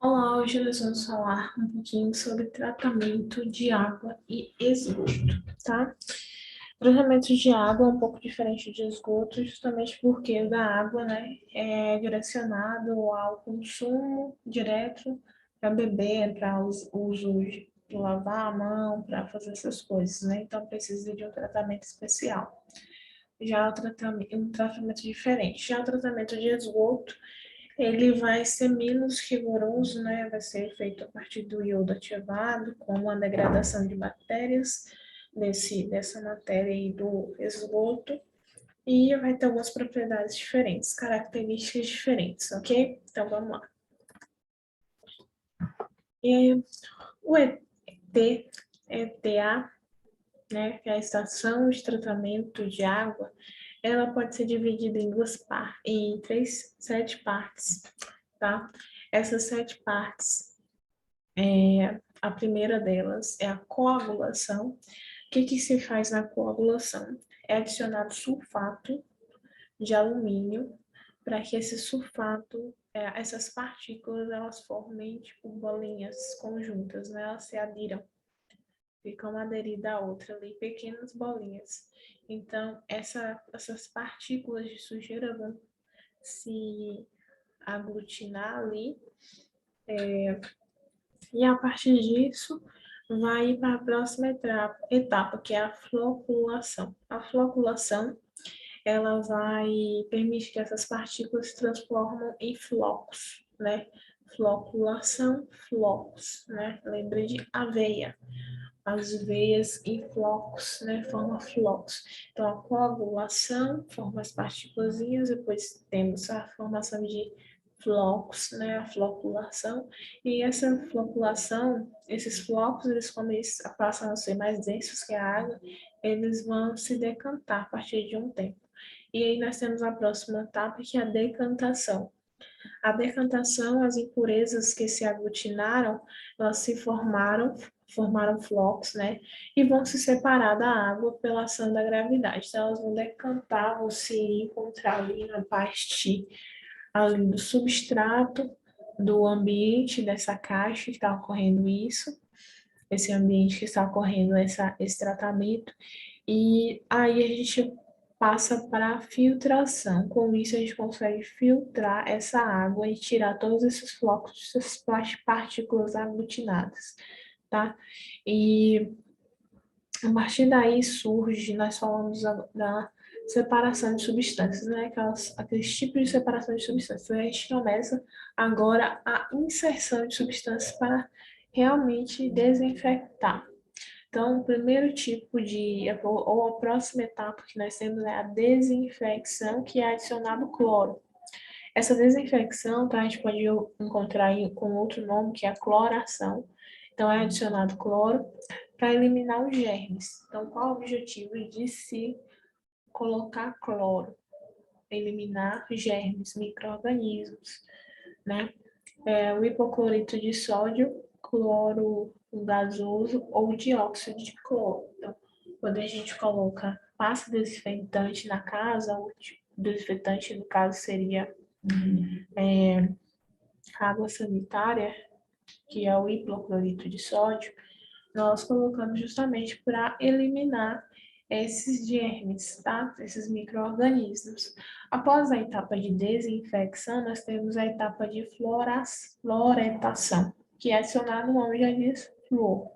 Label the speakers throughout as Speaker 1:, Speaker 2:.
Speaker 1: Olá, hoje nós vamos falar um pouquinho sobre tratamento de água e esgoto, tá? Tratamento de água é um pouco diferente de esgoto, justamente porque o da água, né, é direcionado ao consumo direto para beber, para uso de lavar a mão, para fazer essas coisas, né? Então precisa de um tratamento especial. Já um tratamento diferente. Já o tratamento de esgoto ele vai ser menos rigoroso, né? Vai ser feito a partir do iodo ativado, com a degradação de bactérias dessa matéria aí do esgoto, e vai ter algumas propriedades diferentes, características diferentes, ok? Então vamos lá. E aí, o ETA, né, que é a Estação de Tratamento de Água, ela pode ser dividida em sete partes, tá? Essas sete partes, a primeira delas é a coagulação. O que se faz na coagulação? É adicionado sulfato de alumínio para que esse sulfato, essas partículas, elas formem tipo bolinhas conjuntas, né? Elas se adiram, ficam uma aderida à outra ali, pequenas bolinhas. Então, essas partículas de sujeira vão se aglutinar ali, e a partir disso vai para a próxima etapa, que é a floculação. A floculação, ela vai permitir que essas partículas se transformem em flocos, né? Floculação, flocos, né? Lembra de aveia. As veias em flocos, né? Forma flocos. Então, a coagulação forma as partículas, depois temos a formação de flocos, né? A floculação. E essa floculação, esses flocos, eles quando eles passam a ser mais densos que a água, eles vão se decantar a partir de um tempo. E aí nós temos a próxima etapa, que é a decantação. A decantação, as impurezas que se aglutinaram, elas formaram flocos, né? E vão se separar da água pela ação da gravidade. Então, elas vão decantar, vão se encontrar ali na parte ali do substrato do ambiente dessa caixa que está ocorrendo isso, esse ambiente que está ocorrendo esse tratamento. E aí a gente passa para a filtração. Com isso, a gente consegue filtrar essa água e tirar todos esses flocos, essas partículas aglutinadas, tá? E a partir daí surge, nós falamos da separação de substâncias, né? Aqueles tipos de separação de substâncias. A gente começa agora a inserção de substâncias para realmente desinfectar. Então, o primeiro tipo ou a próxima etapa que nós temos é a desinfecção, que é adicionado cloro. Essa desinfecção, tá, a gente pode encontrar com outro nome, que é a cloração. Então, é adicionado cloro para eliminar os germes. Então, qual o objetivo de se colocar cloro? Eliminar germes, micro-organismos, né? O hipoclorito de sódio, cloro gasoso ou dióxido de cloro. Então, quando a gente passa desinfetante na casa, o desinfetante no caso seria água sanitária, que é o hipoclorito de sódio, nós colocamos justamente para eliminar esses germes, tá? Esses micro-organismos. Após a etapa de desinfecção, nós temos a etapa de floretação, que é adicionado, o nome já diz, flúor.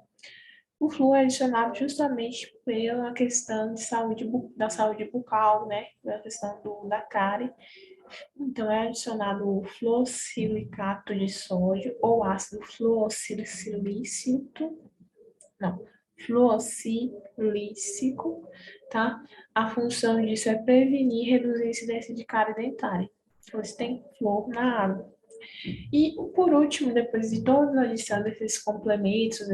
Speaker 1: O flúor é adicionado justamente pela questão de da saúde bucal, né? Da questão da cárie. Então, é adicionado o fluossilicato de sódio ou ácido fluossilícico, não, fluossilícico, tá? A função disso é prevenir e reduzir a incidência de cárie dentária, pois tem flúor na água. E, por último, depois de toda a adição desses complementos,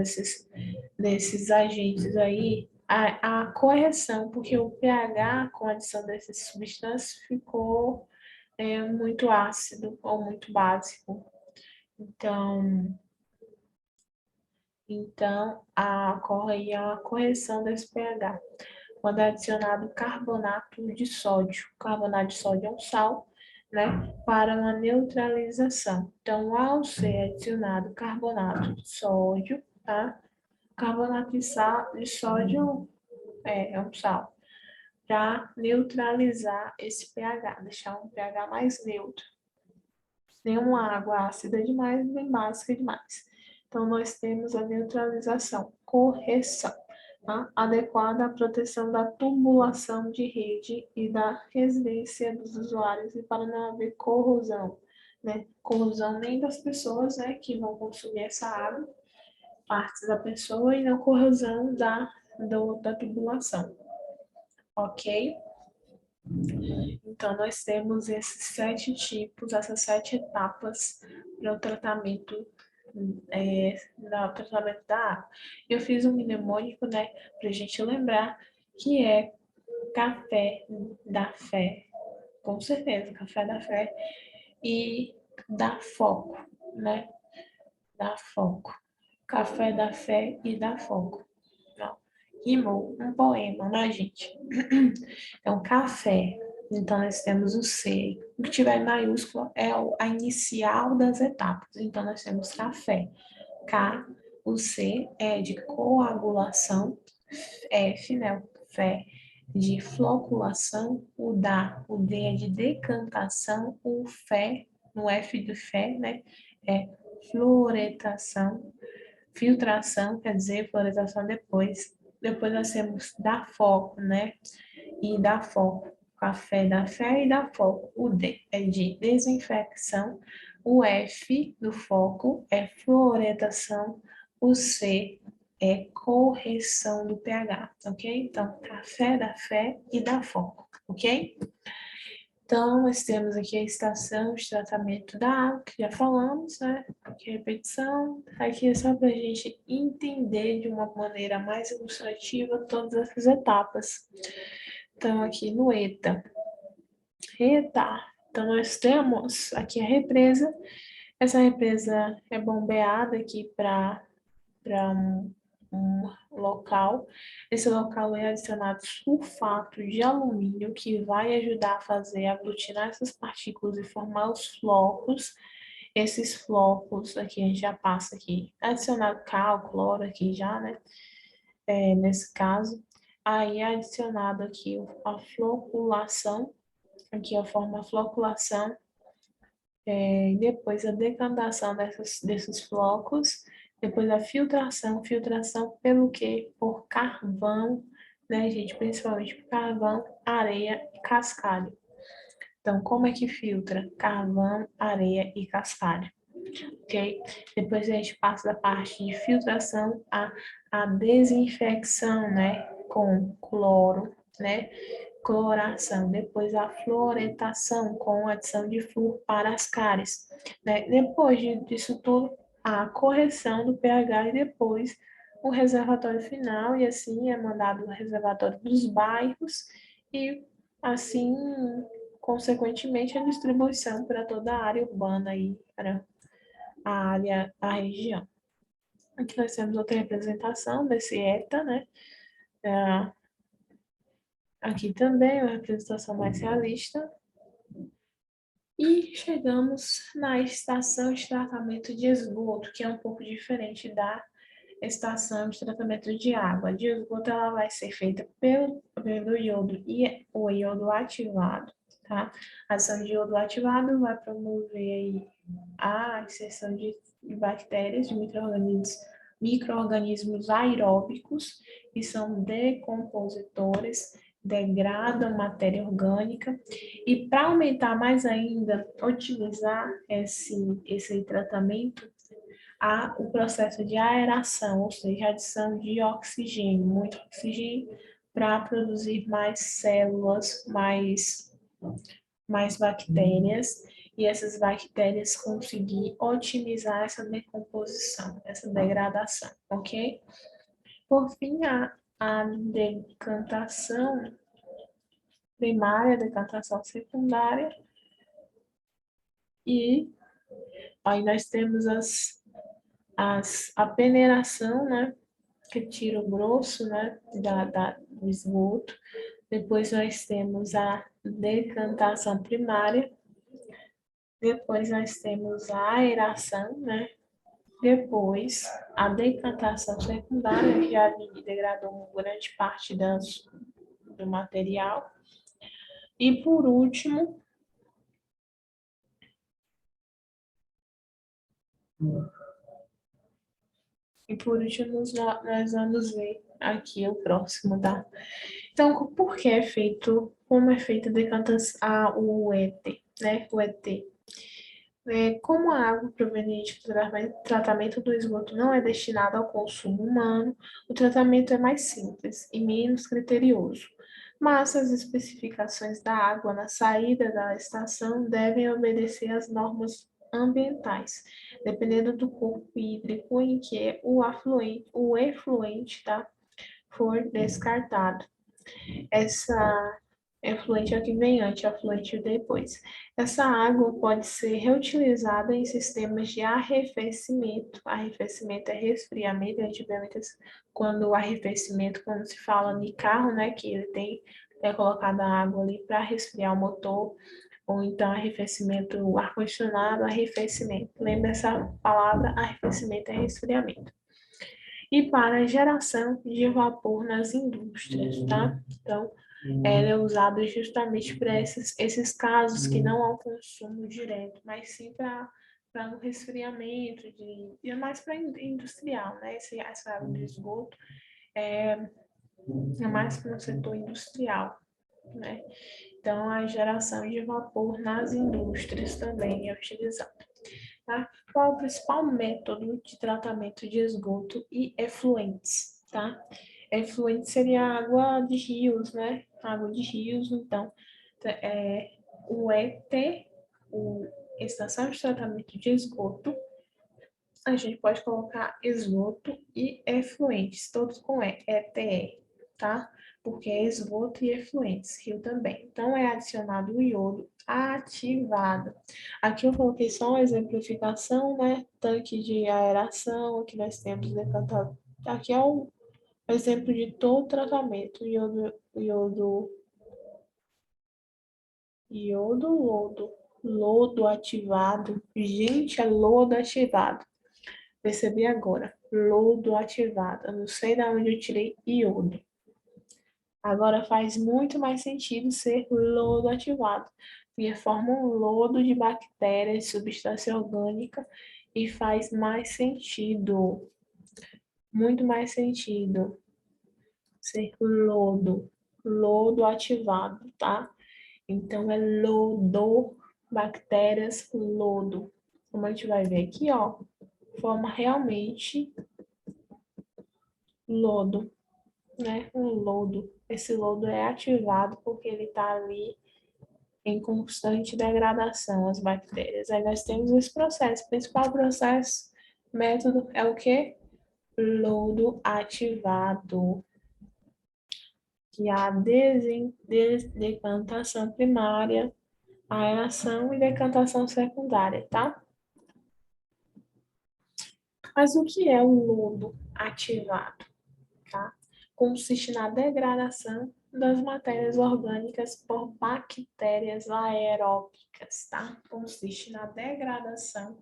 Speaker 1: desses agentes aí, a correção, porque o pH com a adição dessas substâncias ficou muito ácido ou muito básico. Então, ocorre aí a correção desse pH. Quando é adicionado carbonato de sódio. O carbonato de sódio é um sal, né, para uma neutralização. Então, ao ser adicionado carbonato de sódio, tá? Carbonato de sódio é um sal, para neutralizar esse pH, deixar um pH mais neutro. Nenhuma água ácida demais, nem básica demais. Então, nós temos a neutralização, correção, tá? Adequada à proteção da tubulação de rede e da residência dos usuários e para não haver corrosão, né? Corrosão nem das pessoas, né, que vão consumir essa água, partes da pessoa, e não corrosão da tubulação, ok? Então, nós temos esses 7 tipos, essas 7 etapas para o tratamento, tratamento da água. Eu fiz um mnemônico, né, para a gente lembrar que é café da fé, com certeza, café da fé, e dá foco, né, dá foco. Café da fé e dá foco. Não, rimou um poema, né, gente? Então, café. Então, nós temos o C. O que tiver em maiúsculo é a inicial das etapas. Então, nós temos café. K, o C é de coagulação, F, né, o fé, de floculação, o D é de decantação, o fé, no F do fé, né, é fluoretação, filtração, quer dizer, fluoretação depois. Depois nós temos dar foco, né, e dá foco. Café da fé e dá foco. O D é de desinfecção. O F do foco é fluoretação. O C é correção do pH, ok? Então, café da fé e dá foco, ok? Então, nós temos aqui a estação de tratamento da água, que já falamos, né? Aqui a repetição. Aqui é só para a gente entender de uma maneira mais ilustrativa todas essas etapas. Então, aqui no ETA. ETA. Então, nós temos aqui a represa. Essa represa é bombeada aqui para um local. Esse local é adicionado sulfato de alumínio, que vai ajudar a fazer aglutinar essas partículas e formar os flocos. Esses flocos aqui a gente já passa aqui. Adicionado cal, cloro aqui já, né? Nesse caso. Aí é adicionado aqui a floculação, aqui a forma floculação, depois a decantação desses flocos, depois a filtração, filtração pelo quê? Por carvão, né, gente? Principalmente por carvão, areia e cascalho. Então, como é que filtra? Carvão, areia e cascalho, ok? Depois a gente passa da parte de filtração a desinfecção, né, com cloro, né? Cloração, depois a fluoretação com adição de flúor para as cáries, né? Depois disso tudo, a correção do pH e depois o reservatório final, e assim é mandado o reservatório dos bairros e assim, consequentemente, a distribuição para toda a área urbana e para a área, a região. Aqui nós temos outra representação desse ETA, né? Aqui também uma representação mais realista. E chegamos na estação de tratamento de esgoto, que é um pouco diferente da estação de tratamento de água. De esgoto, ela vai ser feita pelo iodo e o iodo ativado, tá? A ação de iodo ativado vai promover aí a inserção de bactérias, de micro-organismos aeróbicos, que são decompositores, degradam matéria orgânica, e para aumentar mais ainda, otimizar esse tratamento, há o processo de aeração, ou seja, adição de oxigênio, muito oxigênio, para produzir mais células, mais bactérias, e essas bactérias conseguir otimizar essa decomposição, essa degradação, ok? Por fim, a decantação primária, a decantação secundária, e aí nós temos a peneiração, né, que tira o grosso, né, do esgoto. Depois nós temos a decantação primária, Depois nós temos a aeração, né? Depois a decantação secundária, que já degradou grande parte do material. E por último, nós vamos ver aqui o próximo, tá? Então, por que é feito, como é feita a decantação, o ET, né? O ET. Como a água proveniente do tratamento do esgoto não é destinada ao consumo humano, o tratamento é mais simples e menos criterioso. Mas as especificações da água na saída da estação devem obedecer às normas ambientais, dependendo do corpo hídrico em que o efluente, tá, for descartado. Essa efluente é o que vem antes, efluente depois. Essa água pode ser reutilizada em sistemas de arrefecimento. Arrefecimento é resfriamento, a gente vê muitas, quando o arrefecimento, quando se fala de carro, né, que ele tem colocado a água ali para resfriar o motor, ou então arrefecimento, o ar-condicionado, arrefecimento. Lembra essa palavra? Arrefecimento é resfriamento. E para a geração de vapor nas indústrias, tá? Então, ela é usada justamente para esses casos que não há um consumo direto, mas sim para um resfriamento, e mais para industrial, né? Essa água de esgoto é mais para o setor industrial, né? Então, a geração de vapor nas indústrias também é utilizada. Tá? Qual é o principal método de tratamento de esgoto e efluentes, tá? Efluente seria água de rios, né? Água de rios, então, o ET, o Estação de Tratamento de Esgoto, a gente pode colocar esgoto e efluentes, todos com ETE, tá? Porque é esgoto e efluentes, rio também. Então, é adicionado o iodo ativado. Aqui eu coloquei só uma exemplificação, né? Tanque de aeração, que nós temos decantado. Aqui é um exemplo de todo o tratamento. Lodo ativado. Gente, é lodo ativado. Percebi agora. Lodo ativado. Eu não sei de onde eu tirei iodo. Agora faz muito mais sentido ser lodo ativado, porque forma um lodo de bactérias, substância orgânica, e faz mais sentido, muito mais sentido ser lodo ativado, tá? Então é lodo, bactérias, lodo. Como a gente vai ver aqui, ó, forma realmente lodo, né? Um lodo. Esse lodo é ativado porque ele está ali em constante degradação, as bactérias. Aí nós temos esse processo. O principal processo, método, é o quê? Lodo ativado. Que é a decantação primária, a aeração e decantação secundária, tá? Mas o que é o lodo ativado? Tá? Consiste na degradação das matérias orgânicas por bactérias aeróbicas, tá? Consiste na degradação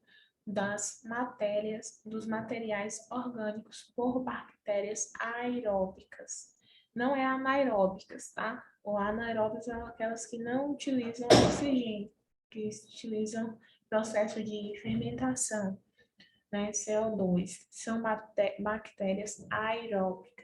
Speaker 1: dos materiais orgânicos por bactérias aeróbicas. Não é anaeróbicas, tá? Ou anaeróbicas são aquelas que não utilizam oxigênio, que utilizam processo de fermentação, né, CO2, são bactérias aeróbicas.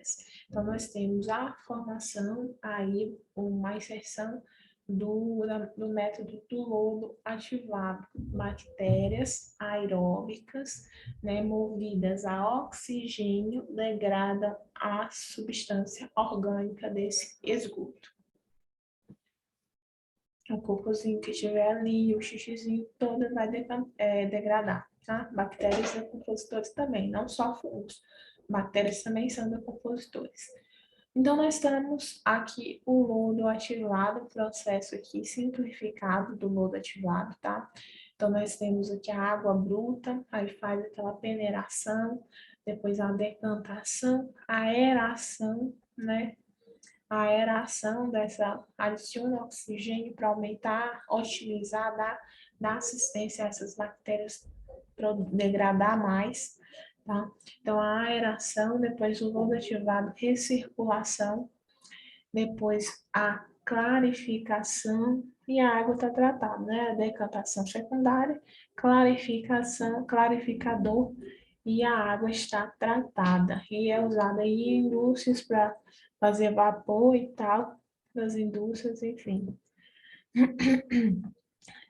Speaker 1: Então, nós temos a formação, aí, uma inserção do método do lodo ativado. Bactérias aeróbicas, né, movidas a oxigênio, degradam a substância orgânica desse esgoto. O cocôzinho que estiver ali, o xixizinho todo vai degradar, tá? Bactérias decompositores também, não só fungos. Bactérias também são decompositores. Então, nós temos aqui o lodo ativado, o processo aqui simplificado do lodo ativado, tá? Então, nós temos aqui a água bruta, aí faz aquela peneiração, depois a decantação, a aeração, né? A aeração dessa adiciona oxigênio para aumentar, otimizar, dar dar assistência a essas bactérias degradar mais, tá? Então, a aeração, depois o lodo ativado, recirculação, depois a clarificação e a água está tratada, né? A decantação secundária, clarificação, clarificador e a água está tratada e é usada em indústrias para fazer vapor e tal, das indústrias, enfim.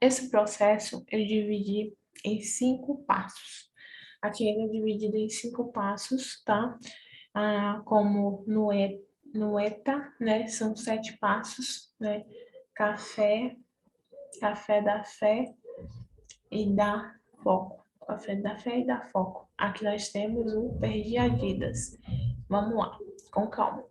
Speaker 1: Esse processo eu dividi em 5 passos. Aqui ele é dividido em 5 passos, tá? Como no ETA, né? São 7 passos, né? Café, café da fé e da foco. Café da fé e da foco. Aqui nós temos o Perdi Adidas. Vamos lá, com calma.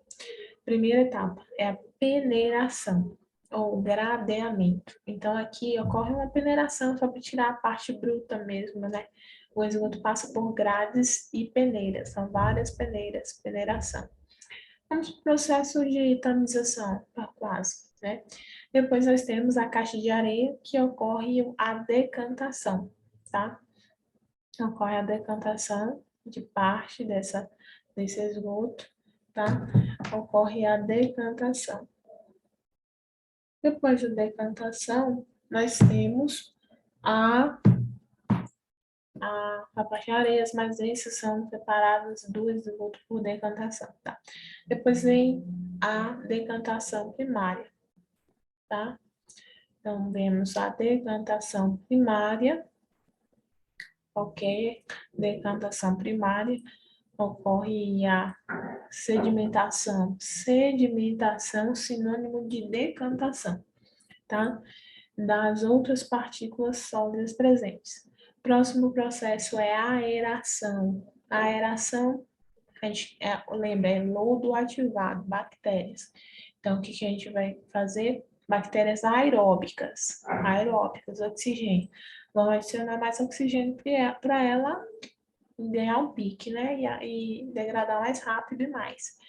Speaker 1: Primeira etapa é a peneiração ou gradeamento. Então, aqui ocorre uma peneiração só para tirar a parte bruta mesmo, né? O esgoto passa por grades e peneiras, são várias peneiras, peneiração. Vamos para o processo de tamização, quase, né? Depois nós temos a caixa de areia, que ocorre a decantação, tá? Ocorre a decantação de parte desse esgoto, tá? Ocorre a decantação. Depois da decantação, nós temos a parte de areias mais densas são separadas do esgoto por decantação, tá? Depois vem a decantação primária, tá? Então, vemos a decantação primária, ok? Decantação primária, ocorre a sedimentação. Sedimentação, sinônimo de decantação, tá? Das outras partículas sólidas presentes. Próximo processo é a aeração. A aeração, a gente lembra, é lodo ativado, bactérias. Então, o que a gente vai fazer? Bactérias aeróbicas, oxigênio. Vão adicionar mais oxigênio para ela ganhar um pique, né? E degradar mais rápido e mais.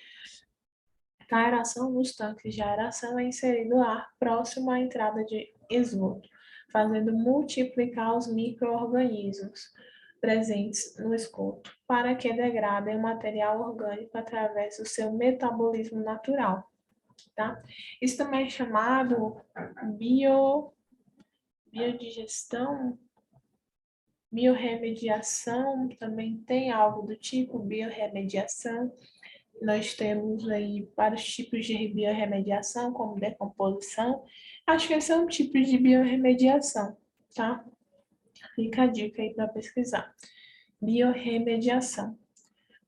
Speaker 1: Na aeração, nos tanques de aeração, é inserido ar próximo à entrada de esgoto, fazendo multiplicar os micro-organismos presentes no esgoto, para que degradem o material orgânico através do seu metabolismo natural, tá? Isso também é chamado biodigestão, biorremediação, também tem algo do tipo biorremediação. Nós temos aí vários tipos de biorremediação, como decomposição. Acho que esse é um tipo de biorremediação, tá? Fica a dica aí para pesquisar. Biorremediação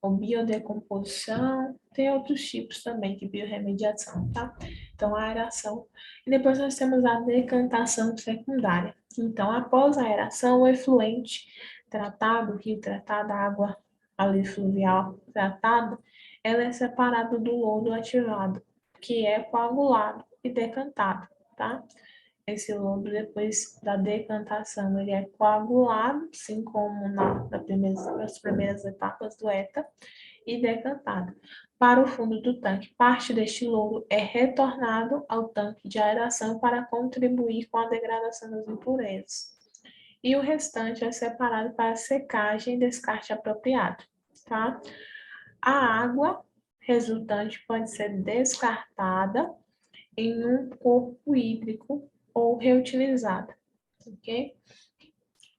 Speaker 1: ou biodecomposição, tem outros tipos também de biorremediação, tá? Então, a aeração. E depois nós temos a decantação secundária. Então, após a aeração, o efluente tratado, rio tratado, água ali fluvial tratada, ela é separada do lodo ativado, que é coagulado e decantado, tá? Esse lodo, depois da decantação, ele é coagulado, assim como nas primeiras etapas do ETA, e decantado para o fundo do tanque. Parte deste lodo é retornado ao tanque de aeração para contribuir com a degradação das impurezas. E o restante é separado para secagem e descarte apropriado, tá? A água resultante pode ser descartada em um corpo hídrico ou reutilizada, ok?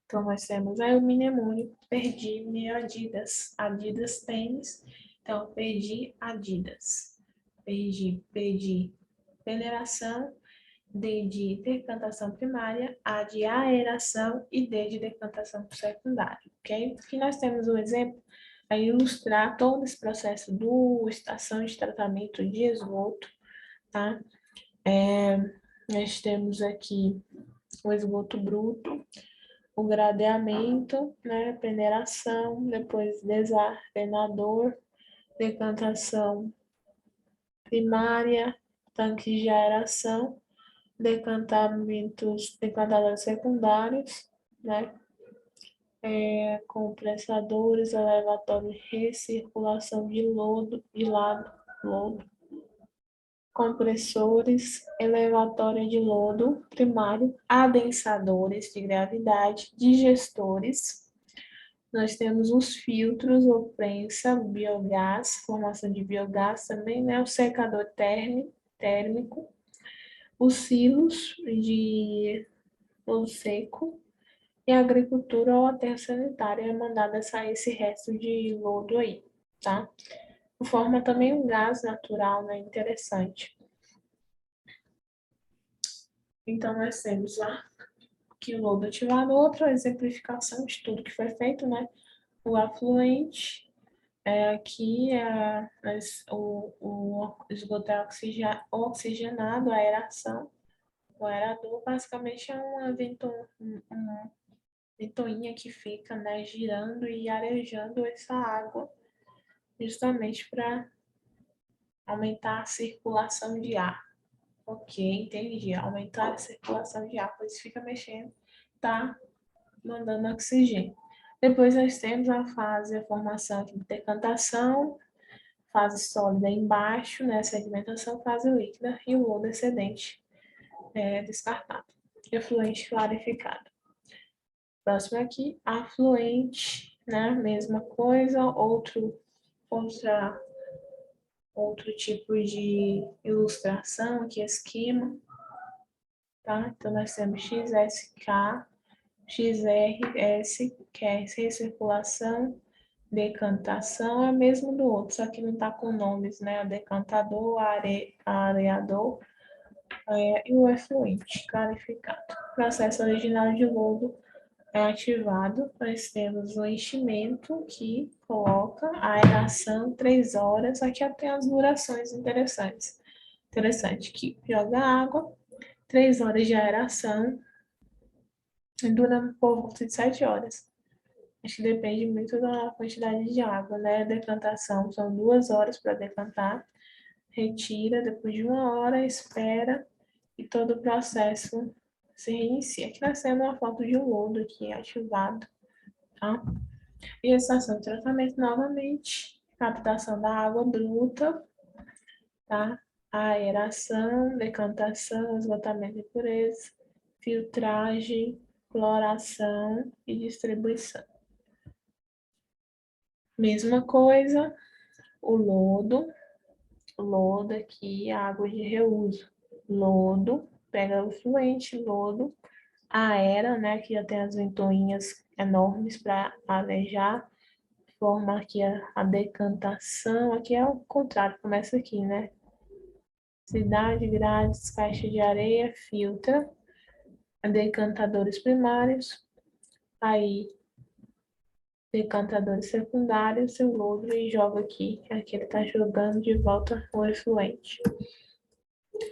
Speaker 1: Então, nós temos aí o mnemônico, perdi minha Adidas, Adidas tênis, então, perdi Adidas, perdi peneiração, D de decantação primária, A de aeração e D de decantação secundária, ok? Aqui nós temos um exemplo para ilustrar todo esse processo do estação de tratamento de esgoto, tá? Nós temos aqui o esgoto bruto, o gradeamento, né, peneiração, depois desardenador, decantação primária, tanques de aeração, decantadores secundários, né, compressadores, elevatório, recirculação de lodo, lodo, compressores, elevatória de lodo primário, adensadores de gravidade, digestores. Nós temos os filtros ou prensa, biogás, formação de biogás também, né? O secador térmico, os silos de lodo seco e a agricultura ou aterro sanitário é mandada sair esse resto de lodo aí, tá? Forma também um gás natural, né? Interessante. Então, nós temos lá que o lodo ativado, outra exemplificação de tudo que foi feito, né? O afluente, aqui o esgoto é oxigenado, a aeração. O aerador basicamente é uma ventoinha que fica, né, girando e arejando essa água, justamente para aumentar a circulação de ar. Ok, entendi. Aumentar a circulação de ar, pois fica mexendo, tá mandando oxigênio. Depois nós temos a formação de decantação, fase sólida embaixo, né, sedimentação, fase líquida e o lodo excedente descartado. Efluente clarificado. Próximo aqui, afluente, né, mesma coisa, outro tipo de ilustração, aqui esquema, tá? Então nós temos XSK, XRS, que é recirculação, decantação, é o mesmo do outro, só que não está com nomes, né? O decantador, areador e o efluente clarificado. Processo original de lodo é ativado, nós temos o enchimento que coloca a aeração 3 horas, aqui tem as durações interessantes. Interessante que joga água, 3 horas de aeração, dura por volta de 7 horas. Acho que depende muito da quantidade de água, né? Decantação são 2 horas para decantar, retira depois de 1 hora, espera e todo o processo se reinicia. Aqui nós temos uma foto de um lodo aqui ativado, tá? E a estação de tratamento novamente, captação da água bruta, tá? Aeração, decantação, esgotamento de impurezas, filtragem, cloração e distribuição. Mesma coisa, o lodo aqui, água de reuso. Lodo, pega o fluente, lodo, aera, né, que já tem as ventoinhas enormes para alejar, forma aqui a decantação, aqui é o contrário, começa aqui, né? Cidade, grades, caixa de areia, filtra, decantadores primários, aí decantadores secundários, seu lodo e joga aqui ele está jogando de volta o efluente.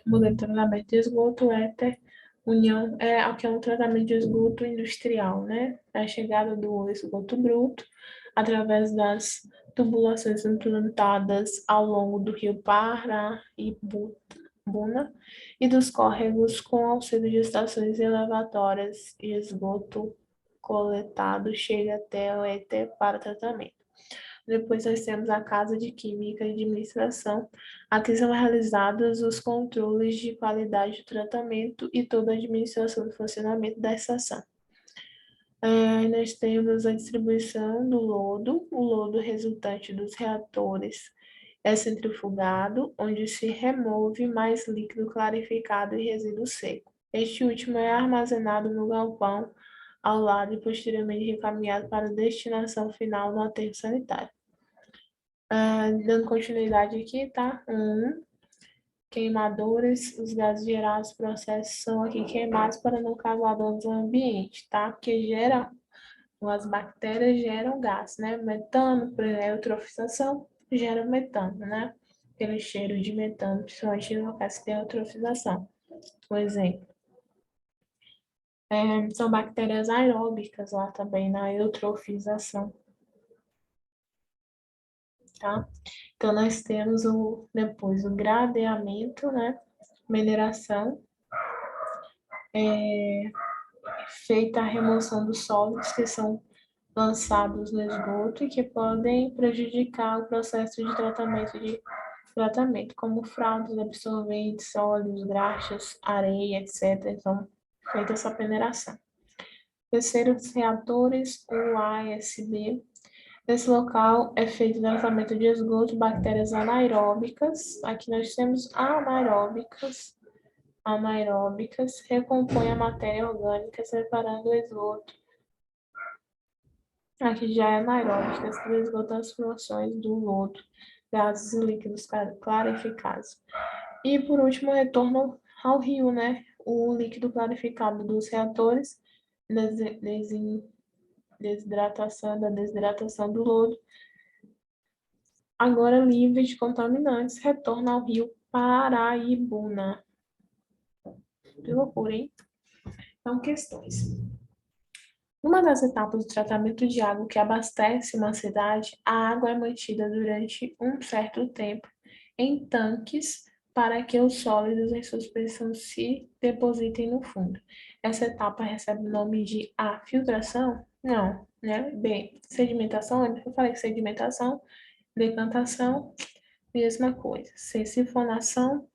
Speaker 1: Monitoramento de esgoto, éter, união, aqui é um tratamento de esgoto industrial, né? A chegada do esgoto bruto através das tubulações implantadas ao longo do rio Pará e Buna e dos córregos com auxílio de estações elevatórias e esgoto coletado chega até o éter para tratamento. Depois nós temos a Casa de Química e Administração. Aqui são realizados os controles de qualidade do tratamento e toda a administração do funcionamento da estação. Nós temos a distribuição do lodo. O lodo resultante dos reatores é centrifugado, onde se remove mais líquido clarificado e resíduo seco. Este último é armazenado no galpão ao lado e posteriormente encaminhado para a destinação final no aterro sanitário. Dando continuidade aqui, tá? Queimadores, os gases gerados, processos são aqui queimados para não causar danos ao ambiente, tá? Porque as bactérias geram gás, né? Metano, por eutrofização, gera metano, né? Aquele cheiro de metano, principalmente em locais que tem eutrofização. Por exemplo. São bactérias aeróbicas lá também na eutrofização, tá? Então, nós temos depois o gradeamento, né? Mineração, feita a remoção dos sólidos que são lançados no esgoto e que podem prejudicar o processo de tratamento de tratamento, como fraldas, absorventes, óleos, graxas, areia, etc. Então, feita essa peneiração. Terceiro, os reatores, o ASB. Nesse local é feito o tratamento de esgoto, bactérias anaeróbicas. Aqui nós temos anaeróbicas, recompõe a matéria orgânica, separando o esgoto. Aqui já é anaeróbicas, do esgoto das fluxões do lodo, gases e líquidos clarificados. E por último, retorno ao rio, né? O líquido clarificado dos reatores, desidratação do lodo, agora livre de contaminantes, retorna ao rio Paraibuna. Que loucura, hein? Então, questões. Numa das etapas do tratamento de água que abastece uma cidade, a água é mantida durante um certo tempo em tanques para que os sólidos em suspeensão se depositem no fundo. Essa etapa recebe o nome de A, filtração? Não, né? B, sedimentação. Lembra que eu falei que sedimentação, decantação, mesma coisa. C, sifonação.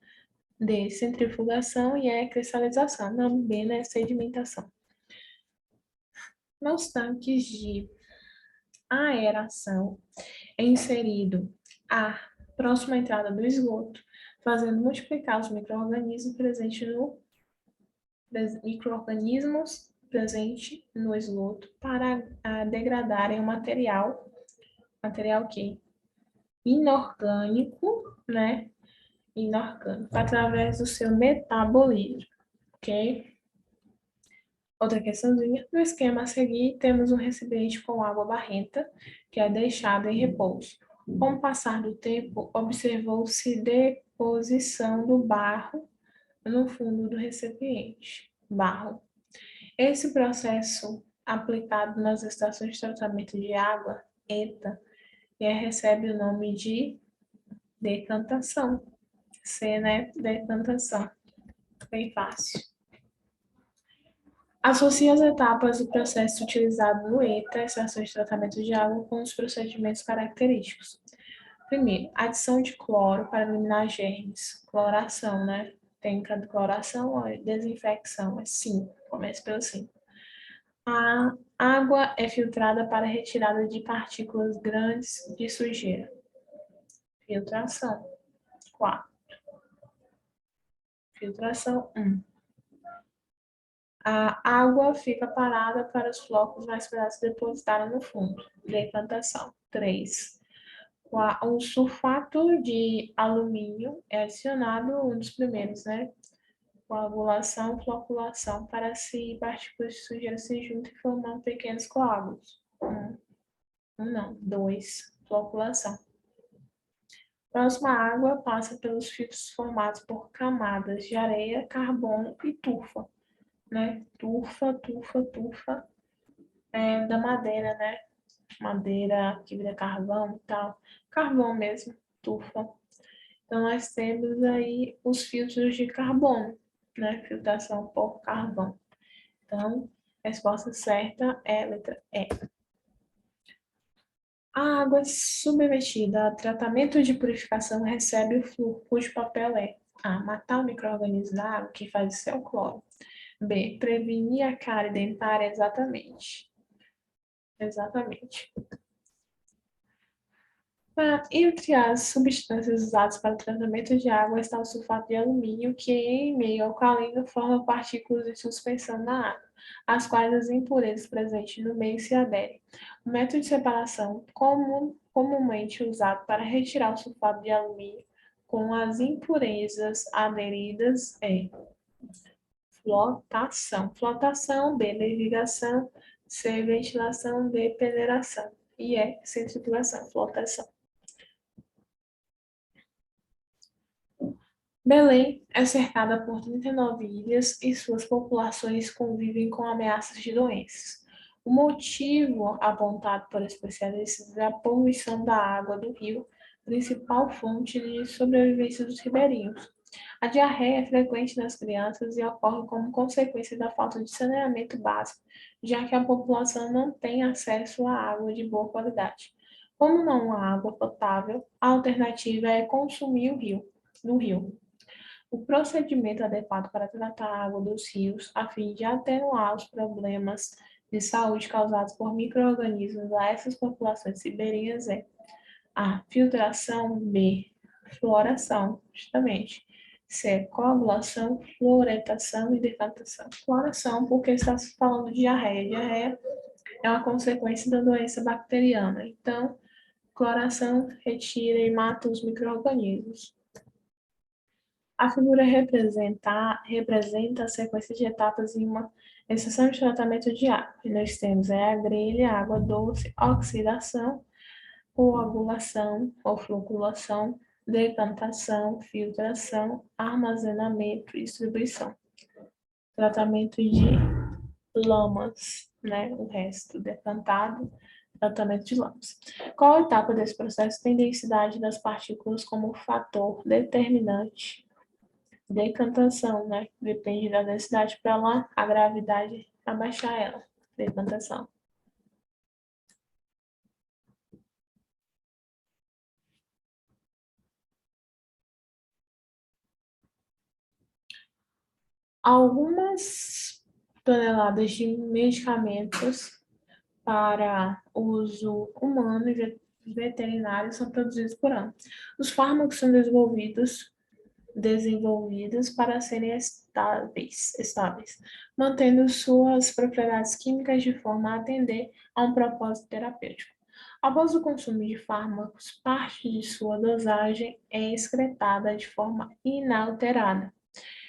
Speaker 1: D, centrifugação. E E, cristalização. Não, B, né? Sedimentação. Nos tanques de aeração é inserido ar próximo à entrada do esgoto, fazendo multiplicar os micro-organismos presentes no esgoto para degradarem o material que inorgânico, né? Inorgânico, através do seu metabolismo, ok? Outra questãozinha, no esquema a seguir, temos um recipiente com água barrenta, que é deixado em repouso. Com o passar do tempo, observou-se deposição do barro no fundo do recipiente. Barro. Esse processo, aplicado nas estações de tratamento de água, ETA, recebe o nome de decantação. C, né? Decantação. Bem fácil. Associa as etapas do processo utilizado no ETA, estação de tratamento de água, com os procedimentos característicos. Primeiro, adição de cloro para eliminar germes. Cloração, né? Técnica de cloração ou desinfecção, é 5. Começa pelo 5. A água é filtrada para retirada de partículas grandes de sujeira. Filtração. 4. Filtração 1. A água fica parada para os flocos mais pesados se depositarem no fundo. Decantação. 3. O sulfato de alumínio é adicionado, um dos primeiros, né? Coagulação, floculação, para se partículas de sujeira se juntem formando pequenos coágulos. Não. 2. Floculação. Próxima água passa pelos filtros formados por camadas de areia, carbono e turfa, né? Turfa da madeira, né? Madeira que vira carvão e tal. Carvão mesmo, turfa. Então, nós temos aí os filtros de carbono, né? Filtração por carvão. Então, a resposta certa é a letra E. A água submetida a tratamento de purificação recebe o flúor, cujo papel é A. Matar o micro-organismo da água, que faz isso é o cloro. B. Prevenir a cárie dentária, exatamente. Entre as substâncias usadas para o tratamento de água está o sulfato de alumínio, que em meio alcalino forma partículas de suspensão na água, às quais as impurezas presentes no meio se aderem. O método de separação comumente usado para retirar o sulfato de alumínio com as impurezas aderidas é flotação. Flotação, B, levigação, C, ventilação, D, peneiração. E é centrifugação, flotação. Belém é cercada por 39 ilhas e suas populações convivem com ameaças de doenças. O motivo apontado por especialistas é a poluição da água do rio, principal fonte de sobrevivência dos ribeirinhos. A diarreia é frequente nas crianças e ocorre como consequência da falta de saneamento básico, já que a população não tem acesso à água de boa qualidade. Como não há água potável, a alternativa é consumir no rio. O procedimento adequado para tratar a água dos rios, a fim de atenuar os problemas de saúde causados por micro-organismos a essas populações ribeirinhas é A. Filtração. B. Fluoração, justamente. C. Coagulação, fluoretação e decantação. Fluoração, porque está se falando de diarreia. Diarreia é uma consequência da doença bacteriana. Então, cloração retira e mata os micro-organismos. A figura representa a sequência de etapas em uma estação de tratamento de água. E nós temos a grelha, água doce, oxidação, coagulação ou floculação, decantação, filtração, armazenamento e distribuição. Tratamento de lamas, né? O resto decantado, tratamento de lamas. Qual etapa desse processo tem densidade das partículas como fator determinante? Decantação, né? Depende da densidade para lá, a gravidade abaixar ela. Decantação. Algumas toneladas de medicamentos para uso humano e veterinário são produzidos por ano. Os fármacos são desenvolvidos para serem estáveis, mantendo suas propriedades químicas de forma a atender a um propósito terapêutico. Após o consumo de fármacos, parte de sua dosagem é excretada de forma inalterada,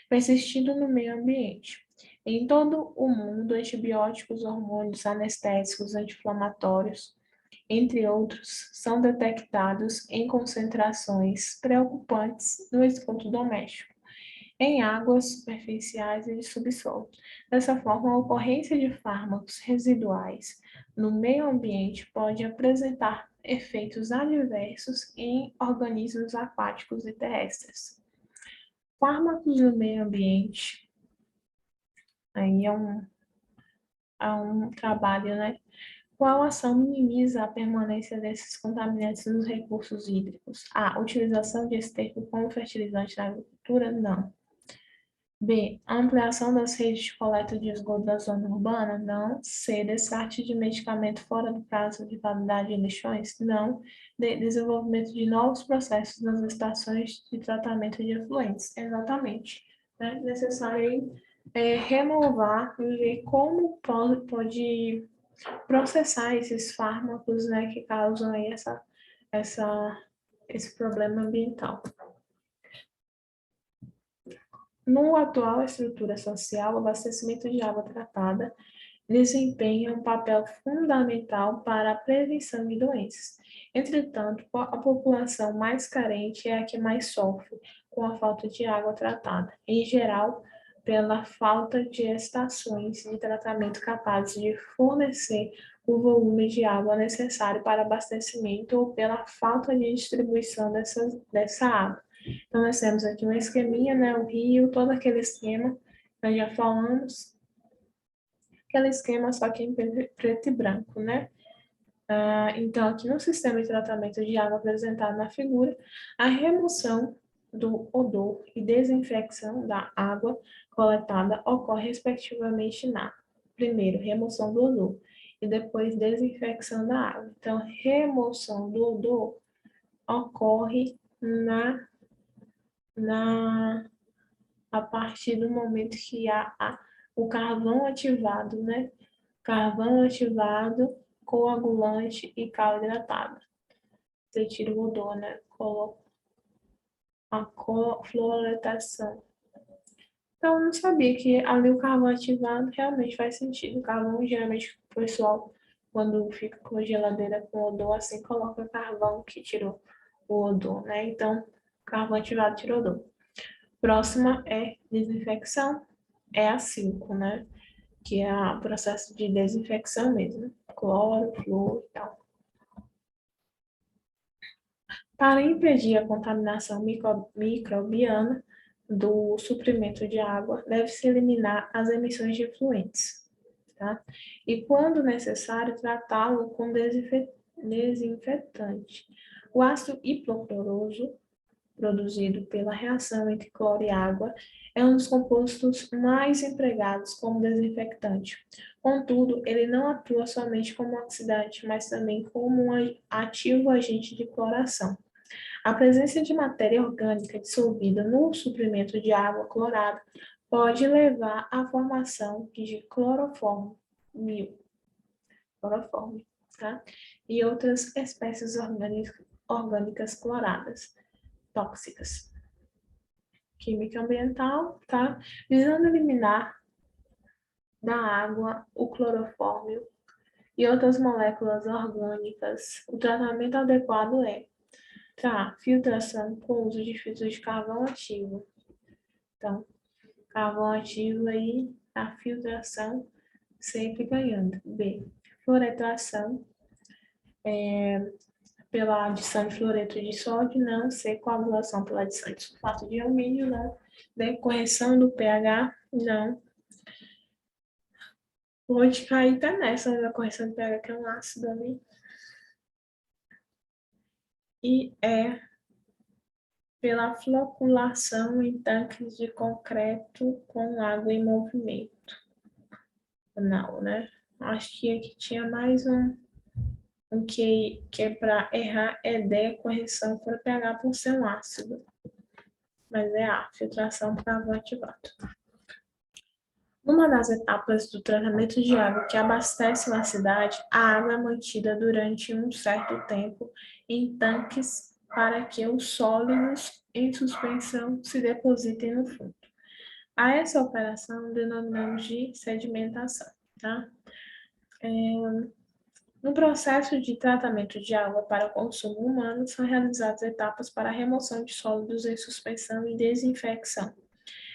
Speaker 1: persistindo no meio ambiente. Em todo o mundo, antibióticos, hormônios, anestésicos, anti-inflamatórios, entre outros, são detectados em concentrações preocupantes no esgoto doméstico, em águas superficiais e de subsolo. Dessa forma, a ocorrência de fármacos residuais no meio ambiente pode apresentar efeitos adversos em organismos aquáticos e terrestres. Fármacos no meio ambiente, aí é um trabalho, né? Qual ação minimiza a permanência desses contaminantes nos recursos hídricos? A. Utilização de esterco como fertilizante na agricultura? Não. B. Ampliação das redes de coleta de esgoto da zona urbana? Não. C. Descarte de medicamento fora do prazo de validade em lixões? Não. D. Desenvolvimento de novos processos nas estações de tratamento de efluentes? Exatamente. É necessário renovar e ver como pode processar esses fármacos, né, que causam aí esse problema ambiental. No atual estrutura social, o abastecimento de água tratada desempenha um papel fundamental para a prevenção de doenças. Entretanto, a população mais carente é a que mais sofre com a falta de água tratada, em geral, pela falta de estações de tratamento capazes de fornecer o volume de água necessário para abastecimento ou pela falta de distribuição dessa água. Então, nós temos aqui um esqueminha, né, o rio, todo aquele esquema, nós já falamos, aquele esquema só que em preto e branco, né? Então, aqui no sistema de tratamento de água apresentado na figura, a remoção do odor e desinfecção da água coletada ocorre respectivamente na, primeiro, remoção do odor e depois desinfecção da água. Então, remoção do odor ocorre a partir do momento que há o carvão ativado, né? Carvão ativado, coagulante e cal hidratado. Você tira o odor, né? Coloca a fluoretação. Então, eu não sabia que ali o carvão ativado realmente faz sentido. O carvão, geralmente, o pessoal, quando fica com a geladeira com odor, assim, coloca carvão que tirou o odor, né? Então, carvão ativado tirou o odor. Próxima é desinfecção, é a 5, né? Que é o processo de desinfecção mesmo. Cloro, flúor e tal. Para impedir a contaminação microbiana do suprimento de água, deve-se eliminar as emissões de efluentes, tá? E, quando necessário, tratá-lo com desinfetante. O ácido hipocloroso, produzido pela reação entre cloro e água, é um dos compostos mais empregados como desinfectante. Contudo, ele não atua somente como oxidante, mas também como um ativo agente de cloração. A presença de matéria orgânica dissolvida no suprimento de água clorada pode levar à formação de cloroforme, tá? E outras espécies orgânicas cloradas, tóxicas. Química ambiental, tá? Visando eliminar da água o clorofórmio e outras moléculas orgânicas, o tratamento adequado é, tá? Filtração com uso de filtros de carvão ativo. Então, carvão ativo aí, a filtração sempre ganhando. B, fluoretação pela adição de fluoreto de sódio, não. C, coagulação pela adição de sulfato de alumínio, não. D, correção do pH, não. Pode cair até nessa da correção do pH, que é um ácido ali. E é pela floculação em tanques de concreto com água em movimento. Não, né? Acho que aqui tinha mais um que é para errar, é D, correção para pH por ser um ácido. Mas é A, filtração por carvão ativado. Uma das etapas do tratamento de água que abastece uma cidade, a água é mantida durante um certo tempo em tanques para que os sólidos em suspensão se depositem no fundo. A essa operação denominamos de sedimentação, tá? No processo de tratamento de água para consumo humano, são realizadas etapas para a remoção de sólidos em suspensão e desinfecção.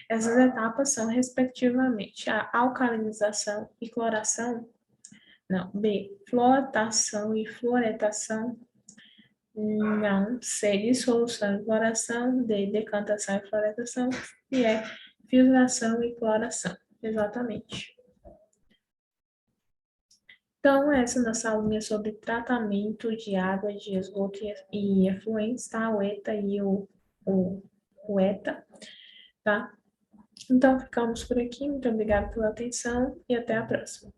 Speaker 1: Essas etapas são, respectivamente, a alcalinização e cloração, não, B, flotação e fluoretação, não, C, dissolução e cloração, D, decantação e fluoretação, e E, filtração e cloração, exatamente. Então, essa é a nossa aulinha sobre tratamento de água de esgoto e efluentes, tá? O ETA e o ETA, tá? Então, ficamos por aqui. Muito obrigada pela atenção e até a próxima.